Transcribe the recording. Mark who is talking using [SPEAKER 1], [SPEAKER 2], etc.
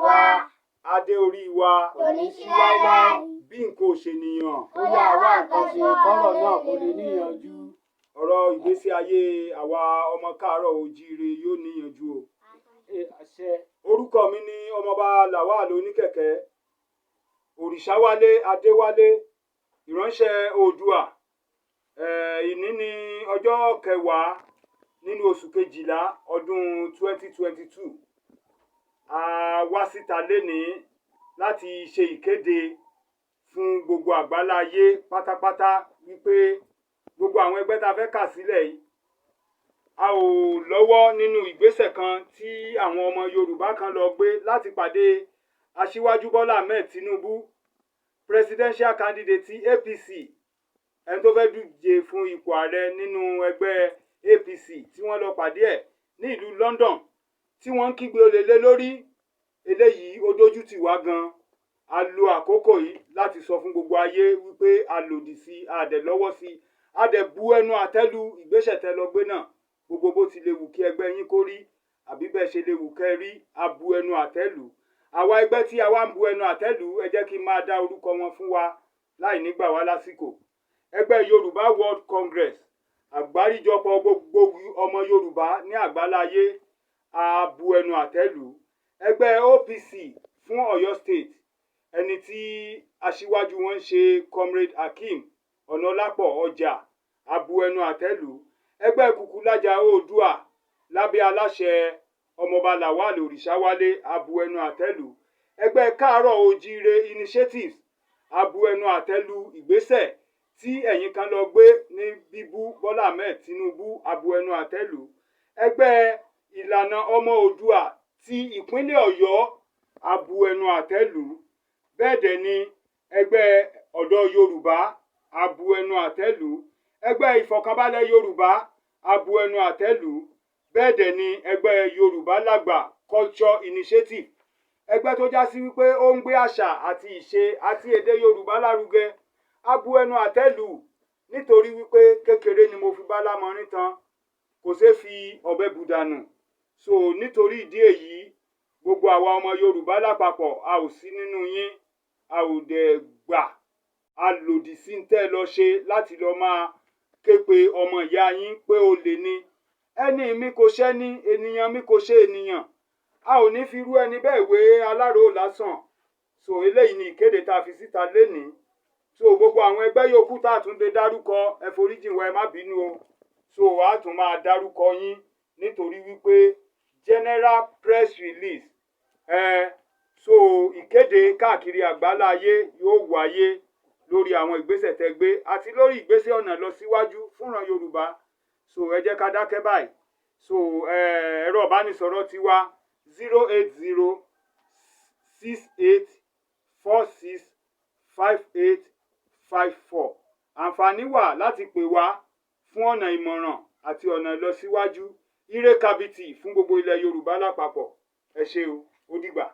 [SPEAKER 1] wa.
[SPEAKER 2] Adé orí wa.
[SPEAKER 1] Kò ní sí láéláé.
[SPEAKER 2] Bí nǹkan ò ṣe nìyàn.
[SPEAKER 1] Ó yá wá nǹkan ṣe kọ́rọ̀ náà kó lè níyanjú.
[SPEAKER 2] Ọ̀rọ̀ ìgbésí ayé àwa ọmọ káàárọ̀ oòjíire yóò níyanjú o.
[SPEAKER 1] Àṣẹ.
[SPEAKER 2] Orúkọ mi ni ọmọọba Lawal Oníkẹ̀kẹ́, Òrìṣàwálé Adéwálé, ìránṣẹ́ Oòduà. Ìní ni ọjọ́ 10 nínú oṣù kejìlá ọdún 2022. A wá síta lénìí láti ṣe ìkéde fún gbogbo àgbáláyé pátápátá wípé gbogbo àwọn ẹgbẹ́ tá a fẹ́ kà sílẹ̀ yìí, a ò lọ́wọ́ nínú ìgbésẹ̀ kan tí àwọn ọmọ Yorùbá kan lọ gbé láti pàdé Aṣíwájú Bọ́lá Ahmed Tinubu, presidential candidate APC, ẹni tó fẹ́ díje fún ipò ààrẹ nínú ẹgbẹ́ APC, tí wọ́n lọ pàdé ẹ̀ ní ìlú London, tí wọ́n ń kígbe olè lé lórí. Eléyìí ó dójú tì wá gan. A lo àkókò yìí láti sọ fún gbogbo ayé wípé a lòdì sí, a dẹ̀ lọ́wọ́ sí, a dẹ̀ bu ẹnu àtẹ́lu ìgbésẹ̀ tẹ́ lọ gbé náà. Gbogbo bó ti lè wù kí ẹgbẹ́ yín kó rí, àbí bẹ́ẹ̀ ṣe lè wù kẹ́ rí, a bu ẹnu àtẹ́lu. Àwa ẹgbẹ́ tí a wá ń bu ẹnu àtẹ́lu, ẹ jẹ́ kí n máa dá orúkọ wọn fún wa láì nígbà wá lásìkò. Ẹgbẹ́ Yorùbá World Congress, àgbáríjọpọ̀ gbogbo ọmọ Yorùbá ní àgbáláyé, a bu ẹnu àtẹ́lu. Ẹgbẹ́ OPC fún Ọ̀yọ́ State, ẹni tí aṣíwájú wọn ń ṣe Comrade Hakeem Ọ̀nàlápọ̀ Ọjà, a bu ẹnu àtẹ́lu. Ẹgbẹ́ Kùkúlájà Oòduà lábẹ́ aláṣẹ ọmọọba Lawal Òrìṣàwálé, a bu ẹnu àtẹ́lu. Ẹgbẹ́ Káàárọ̀ Oòjíire Initiatives, a bu ẹnu àtẹ́lu ìgbésẹ̀ tí ẹ̀yin kan lọ gbé ní bíbú Bọ́lá Ahmed Tinubu, a bu ẹnu àtẹ́lu. Ẹgbẹ́ Ìlànà Ọmọ Oòduà ti ìpínlẹ̀ Ọ̀yọ́, a bu ẹnu àtẹ́lu. Bẹ́ẹ̀ dẹ̀ ni ẹgbẹ́ Ọ̀dọ́ Yorùbá, a bu ẹnu àtẹ́lu. Ẹgbẹ́ Ìfọ̀kànbalẹ̀ Yorùbá, a bu ẹnu àtẹ́lu. Bẹ́ẹ̀ dẹ̀ ni ẹgbẹ́ Yorùbá Lágbà Culture Initiative, ẹgbẹ́ tó já sí wípé ó ń gbé àṣà àti ìṣe àti èdè Yorùbá lárugẹ, a bu ẹnu àtẹ́lu. Nítorí wípé kékeré ni mo fi bá lámọrin tán, kò ṣeé fi ọ̀bẹ bù dànù. So nítorí ìdí èyí, gbogbo àwa ọmọ Yorùbá lápapọ̀, a ò sí nínú yín, a ò dẹ̀ gbà, a lòdì sí ń tẹ́ lọ ṣe láti lọ máa ké pe ọmọ ìyá yín pé olè ni. Ẹni mi kò ṣẹ́ni, ènìyàn mi kò ṣe ènìyàn. A ò ní fi irú ẹni bẹ́ẹ̀ wé aláró lásán. So eléyìí ni ìkéde tá a fi síta lénìí. So gbogbo àwọn ẹgbẹ́ yòókù tá a tún lè dárúkọ, ẹ foríjì wa, ẹ má bínú o. So a tún máa dárúkọ yín nítorí wípé general press release, so ìkéde káàkiri àgbáláyé yóò wáyé lórí àwọn ìgbésẹ̀ tẹ́ gbé àti lórí ìgbésẹ̀ ọ̀nà lọ síwájú fúnran Yorùbá. So ẹ jẹ́ ká dákẹ́ báyìí. So ẹ̀rọ ìbánisọ̀rọ̀ tiwa 08068465854. Àǹfààní wà láti pè wá fún ọ̀nà ìmọ̀ràn àti ọ̀nà ìlọsíwájú. Ire kàbìtì fún gbogbo ilẹ̀ Yorùbá lápapọ̀. Ẹ ṣé o, ó dìgbà.